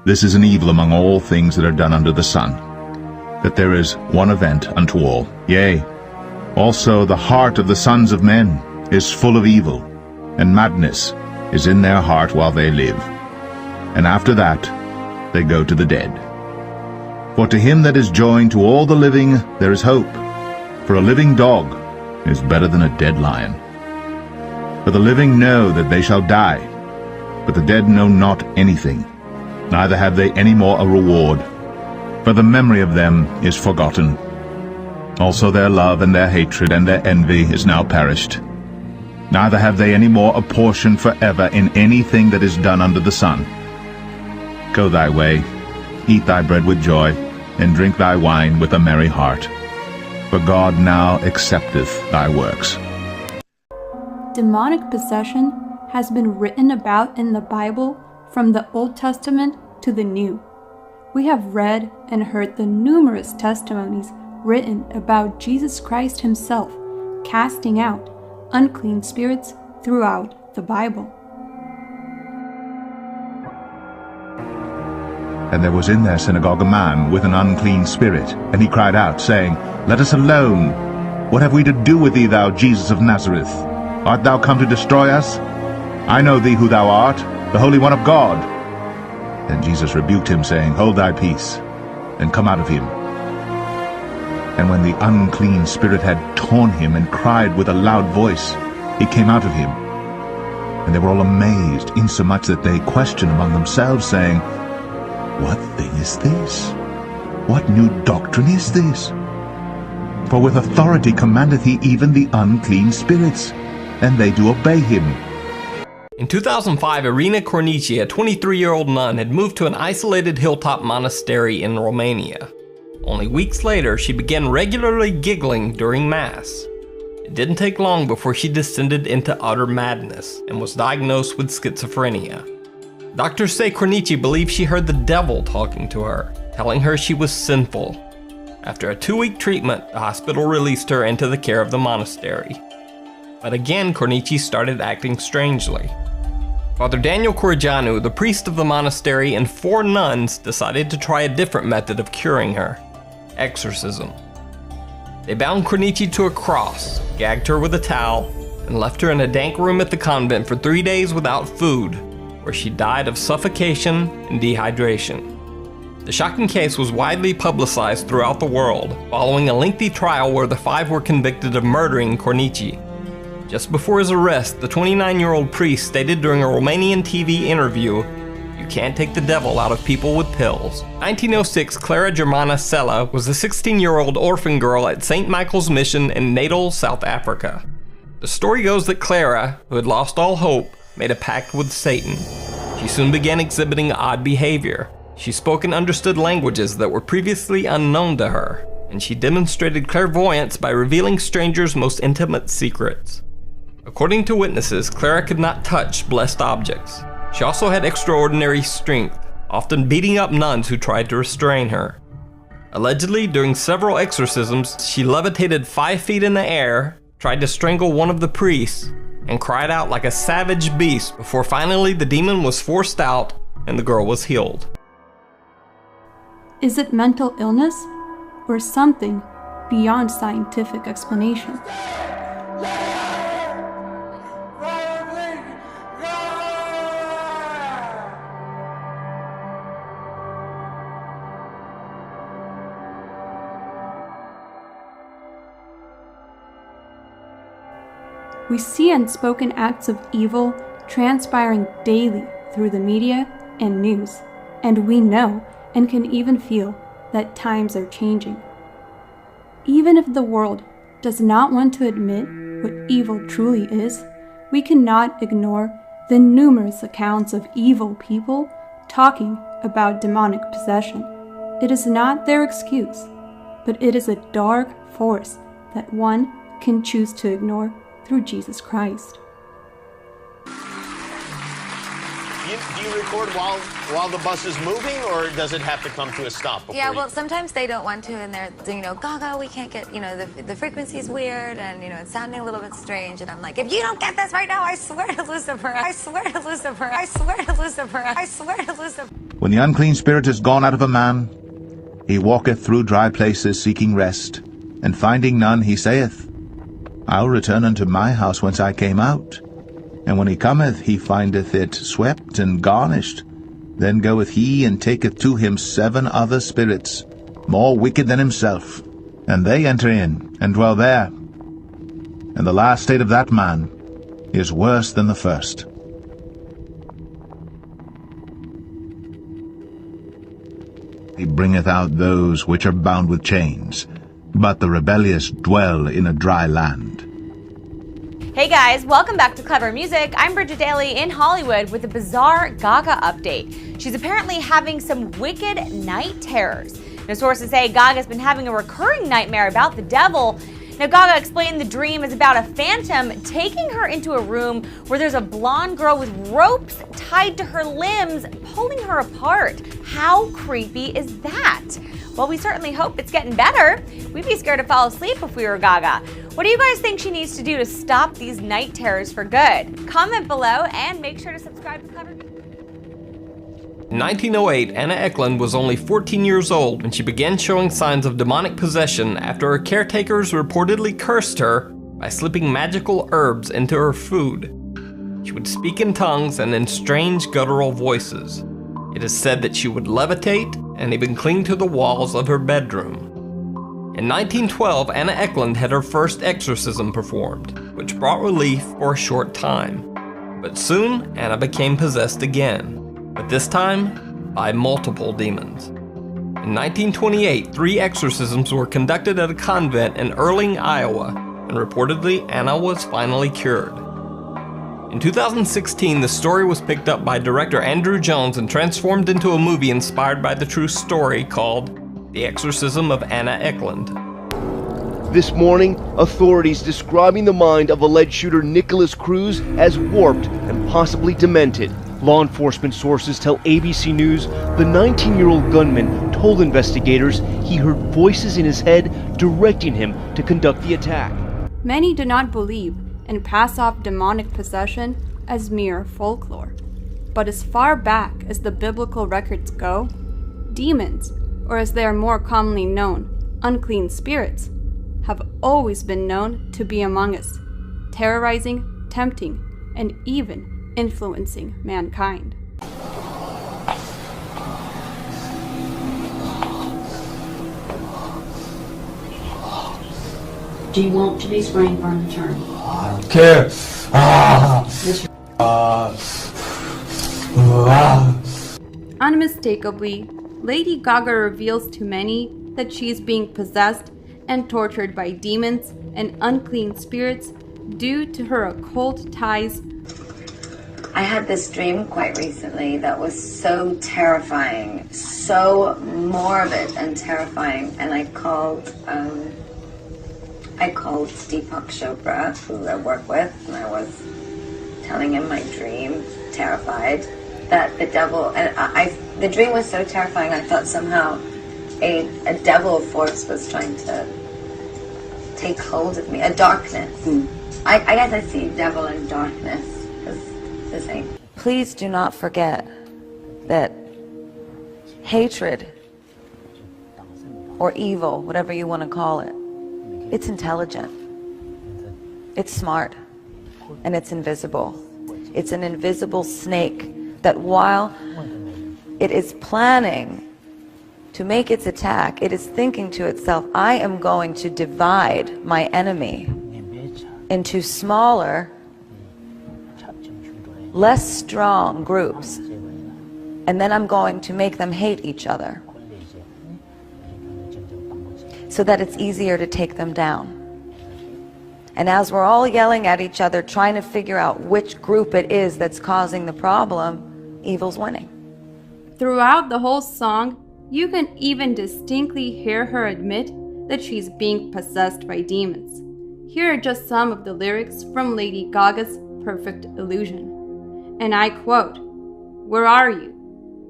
This is an evil among all things that are done under the sun, that there is one event unto all. Yea, also the heart of the sons of men is full of evil, and madness is in their heart while they live. And after that they go to the dead. For to him that is joined to all the living there is hope. For a living dog is better than a dead lion. For the living know that they shall die, but the dead know not anything, neither have they any more a reward, for the memory of them is forgotten. Also their love and their hatred and their envy is now perished. Neither have they any more a portion forever in anything that is done under the sun. Go thy way, eat thy bread with joy, and drink thy wine with a merry heart. For God now accepteth thy works. Demonic possession has been written about in the Bible from the Old Testament to the New. We have read and heard the numerous testimonies written about Jesus Christ himself casting out unclean spirits throughout the Bible. And there was in their synagogue a man with an unclean spirit, and he cried out, saying, Let us alone. What have we to do with thee, thou Jesus of Nazareth? Art thou come to destroy us? I know thee who thou art, the Holy One of God. Then Jesus rebuked him, saying, Hold thy peace, and come out of him. And when the unclean spirit had torn him and cried with a loud voice, he came out of him. And they were all amazed, insomuch that they questioned among themselves, saying, What thing is this? What new doctrine is this? For with authority commandeth he even the unclean spirits, and they do obey him. In 2005, Irina Cornici, a 23-year-old nun, had moved to an isolated hilltop monastery in Romania. Only weeks later, she began regularly giggling during Mass. It didn't take long before she descended into utter madness and was diagnosed with schizophrenia. Doctors say Cornici believed she heard the devil talking to her, telling her she was sinful. After a 2-week treatment, the hospital released her into the care of the monastery. But again, Cornici started acting strangely. Father Daniel Corrigianu, the priest of the monastery, and 4 nuns decided to try a different method of curing her: exorcism. They bound Cornici to a cross, gagged her with a towel, and left her in a dank room at the convent for 3 days without food, where she died of suffocation and dehydration. The shocking case was widely publicized throughout the world, following a lengthy trial where the 5 were convicted of murdering Cornici. Just before his arrest, the 29-year-old priest stated during a Romanian TV interview, "You can't take the devil out of people with pills." 1906, Clara Germana Sella was a 16-year-old orphan girl at St. Michael's Mission in Natal, South Africa. The story goes that Clara, who had lost all hope, made a pact with Satan. She soon began exhibiting odd behavior. She spoke and understood languages that were previously unknown to her, and she demonstrated clairvoyance by revealing strangers' most intimate secrets. According to witnesses, Clara could not touch blessed objects. She also had extraordinary strength, often beating up nuns who tried to restrain her. Allegedly, during several exorcisms, she levitated 5 feet in the air, tried to strangle one of the priests, and cried out like a savage beast before finally the demon was forced out and the girl was healed. Is it mental illness or something beyond scientific explanation? We see unspoken acts of evil transpiring daily through the media and news, and we know and can even feel that times are changing. Even if the world does not want to admit what evil truly is, we cannot ignore the numerous accounts of evil people talking about demonic possession. It is not their excuse, but it is a dark force that one can choose to ignore through Jesus Christ. Do you record while the bus is moving, or does it have to come to a stop? Yeah, well, sometimes they don't want to, and they're, Gaga, we can't get, the frequency's weird, and, it's sounding a little bit strange, and I'm like, if you don't get this right now, I swear to Lucifer, I swear to Lucifer, I swear to Lucifer, I swear to Lucifer. When the unclean spirit is gone out of a man, he walketh through dry places seeking rest, and finding none, he saith, I'll return unto my house whence I came out. And when he cometh, he findeth it swept and garnished. Then goeth he and taketh to him 7 other spirits, more wicked than himself, and they enter in and dwell there. And the last state of that man is worse than the first. He bringeth out those which are bound with chains, but the rebellious dwell in a dry land. Hey guys, welcome back to Clever Music. I'm Bridget Daly in Hollywood with a bizarre Gaga update. She's apparently having some wicked night terrors. Now, sources say Gaga's been having a recurring nightmare about the devil. Now, Gaga explained the dream is about a phantom taking her into a room where there's a blonde girl with ropes tied to her limbs, pulling her apart. How creepy is that? Well, we certainly hope it's getting better. We'd be scared to fall asleep if we were Gaga. What do you guys think she needs to do to stop these night terrors for good? Comment below and make sure to subscribe to Clever Music. In 1908, Anna Eklund was only 14 years old when she began showing signs of demonic possession after her caretakers reportedly cursed her by slipping magical herbs into her food. She would speak in tongues and in strange guttural voices. It is said that she would levitate and even cling to the walls of her bedroom. In 1912, Anna Eklund had her first exorcism performed, which brought relief for a short time. But soon, Anna became possessed again. But this time, by multiple demons. In 1928, 3 exorcisms were conducted at a convent in Erling, Iowa, and reportedly Anna was finally cured. In 2016, the story was picked up by director Andrew Jones and transformed into a movie inspired by the true story called The Exorcism of Anna Eklund. This morning, authorities describing the mind of alleged shooter Nicholas Cruz as warped and possibly demented. Law enforcement sources tell ABC News the 19-year-old gunman told investigators he heard voices in his head directing him to conduct the attack. Many do not believe and pass off demonic possession as mere folklore. But as far back as the biblical records go, demons, or as they are more commonly known, unclean spirits, have always been known to be among us, terrorizing, tempting, and even influencing mankind. Do you want to be screened for an attorney? I don't care. Unmistakably, Lady Gaga reveals to many that she is being possessed and tortured by demons and unclean spirits due to her occult ties. I had this dream quite recently that was so terrifying, so morbid and terrifying, and I called Deepak Chopra, who I work with, and I was telling him my dream, terrified, that the devil, and the dream was so terrifying, I thought somehow a devil force was trying to take hold of me, a darkness. I guess I see devil and darkness. Please do not forget that hatred or evil, whatever you want to call it, it's intelligent, it's smart, and it's invisible. It's an invisible snake that while it is planning to make its attack, it is thinking to itself, I am going to divide my enemy into smaller, less strong groups, and then I'm going to make them hate each other so that it's easier to take them down. And as we're all yelling at each other, trying to figure out which group it is that's causing the problem, evil's winning. Throughout the whole song, you can even distinctly hear her admit that she's being possessed by demons. Here are just some of the lyrics from Lady Gaga's Perfect Illusion. And I quote, "Where are you?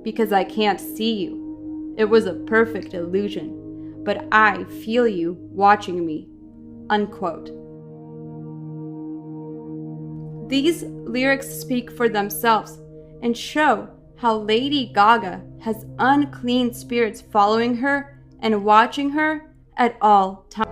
Because I can't see you. It was a perfect illusion, but I feel you watching me." Unquote. These lyrics speak for themselves and show how Lady Gaga has unclean spirits following her and watching her at all times.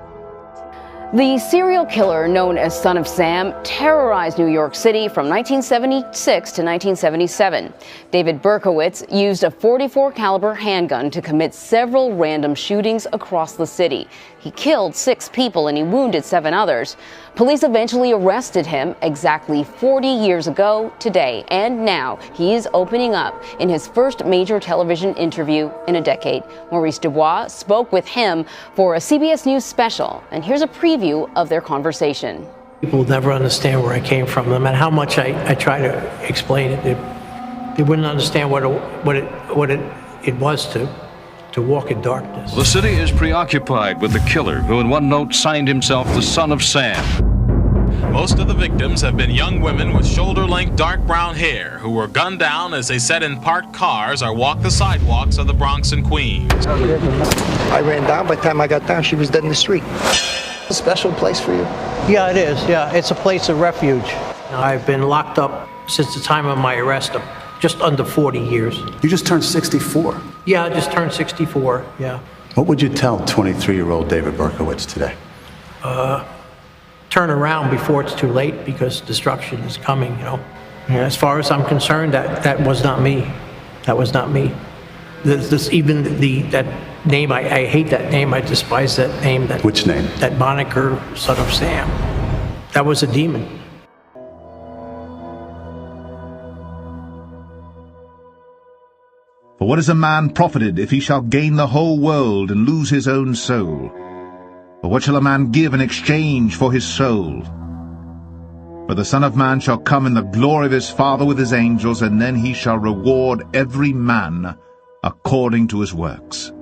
The serial killer known as Son of Sam terrorized New York City from 1976 to 1977. David Berkowitz used a .44 caliber handgun to commit several random shootings across the city. He killed 6 people and he wounded 7 others. Police eventually arrested him exactly 40 years ago today, and now he is opening up in his first major television interview in a decade. Maurice Dubois spoke with him for a CBS News special, and here's a preview of their conversation. People never understand where I came from. No matter how much I try to explain it, they wouldn't understand what it was to walk in darkness. The city is preoccupied with the killer who in one note signed himself the Son of Sam. Most of the victims have been young women with shoulder-length dark brown hair who were gunned down as they sat in parked cars or walked the sidewalks of the Bronx and Queens. I ran down. By the time I got down, she was dead in the street. A special place for you? Yeah, it is. Yeah, it's a place of refuge. I've been locked up since the time of my arrest, just under 40 years. You just turned 64. Yeah, I just turned 64, yeah. What would you tell 23-year-old David Berkowitz today? Turn around before it's too late, because destruction is coming, you know. And as far as I'm concerned, that was not me. That was not me. That name, I hate that name. I despise that name. Which name? That moniker, Son of Sam. That was a demon. For what is a man profited if he shall gain the whole world and lose his own soul? Or what shall a man give in exchange for his soul? For the Son of Man shall come in the glory of his Father with his angels, and then he shall reward every man according to his works.